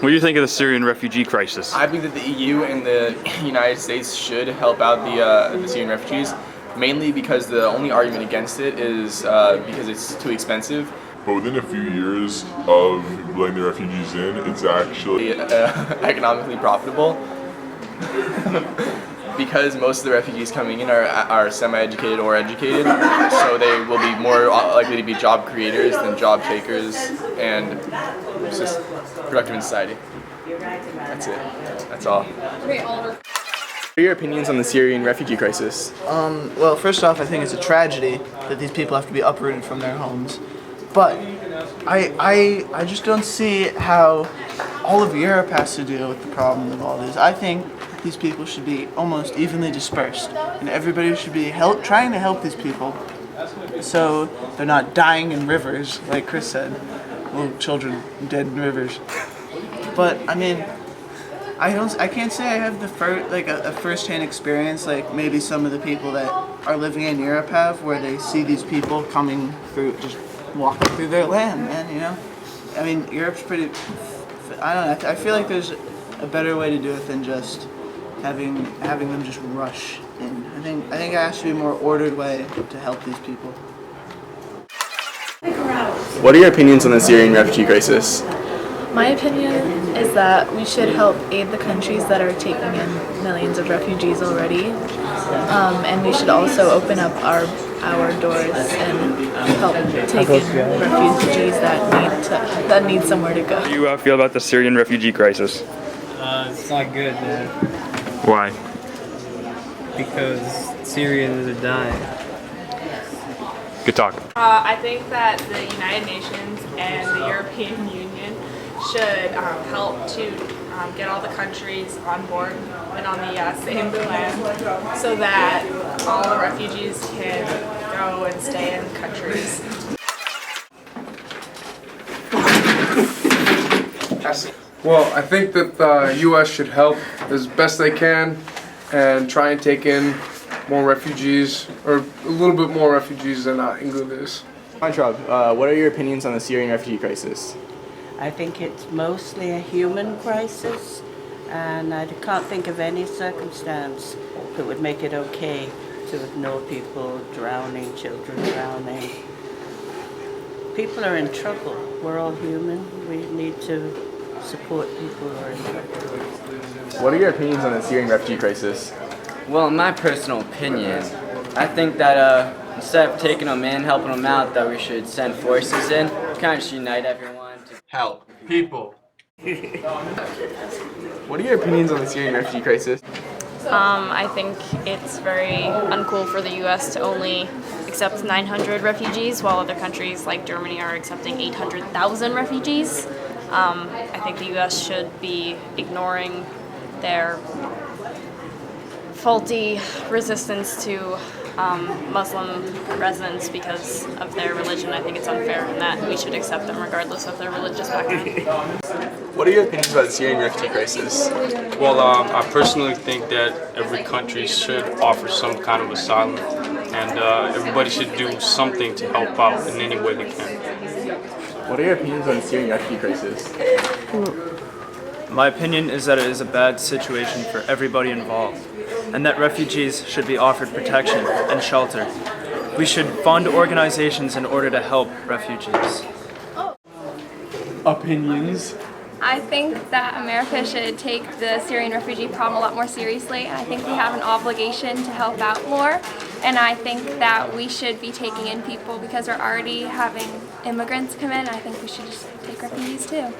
What do you think of the Syrian refugee crisis? I think that the EU and the United States should help out the Syrian refugees, mainly because the only argument against it is because it's too expensive. But within a few years of letting the refugees in, it's actually Economically profitable. Because most of the refugees coming in are semi-educated or educated, so they will be more likely to be job creators than job takers, and it's just productive in society. That's it. That's all. What are your opinions on the Syrian refugee crisis? Well, first off, I think it's a tragedy that these people have to be uprooted from their homes. But I just don't see how all of Europe has to deal with the problem of all this. I think these people should be almost evenly dispersed, and everybody should be trying to help these people so they're not dying in rivers, like Chris said. Well, children dead in rivers. But I mean, I can't say I have a first-hand experience like maybe some of the people that are living in Europe have, where they see these people coming through, just walking through their land, man. You know, I mean, Europe's pretty. I don't know. I feel like there's a better way to do it than just having them just rush in. I think there has to be a more ordered way to help these people. What are your opinions on the Syrian refugee crisis? My opinion is that we should help aid the countries that are taking in millions of refugees already, and we should also open up our doors and help take in refugees that need somewhere to go. How do you feel about the Syrian refugee crisis? It's not good, man, Why? because Syrians are dying. Good talk. I think that the United Nations and the European Union should help to get all the countries on board and on the same plan so that all the refugees can go and stay in countries. Well, I think that the U.S. should help as best they can and try and take in more refugees, or a little bit more refugees than England is. Weintraub, what are your opinions on the Syrian refugee crisis? I think it's mostly a human crisis, and I can't think of any circumstance that would make it okay to ignore people drowning, children drowning. People are in trouble. We're all human. We need to support people who are in trouble. What are your opinions on the Syrian refugee crisis? Well, in my personal opinion, I think that instead of taking them in, helping them out, that we should send forces in, kind of just unite everyone to Help people. What are your opinions on the Syrian refugee crisis? I think it's very uncool for the U.S. to only accept 900 refugees while other countries like Germany are accepting 800,000 refugees. I think the U.S. should be ignoring their faulty resistance to Muslim residents because of their religion. I think it's unfair in that we should accept them regardless of their religious background. What are your opinions about the Syrian refugee crisis? Well, I personally think that every country should offer some kind of asylum, and everybody should do something to help out in any way they can. What are your opinions on the Syrian refugee crisis? My opinion is that it is a bad situation for everybody involved, and that refugees should be offered protection and shelter. We should fund organizations in order to help refugees. Opinions? I think that America should take the Syrian refugee problem a lot more seriously. I think we have an obligation to help out more, and I think that we should be taking in people because we're already having immigrants come in. I think we should just take refugees too.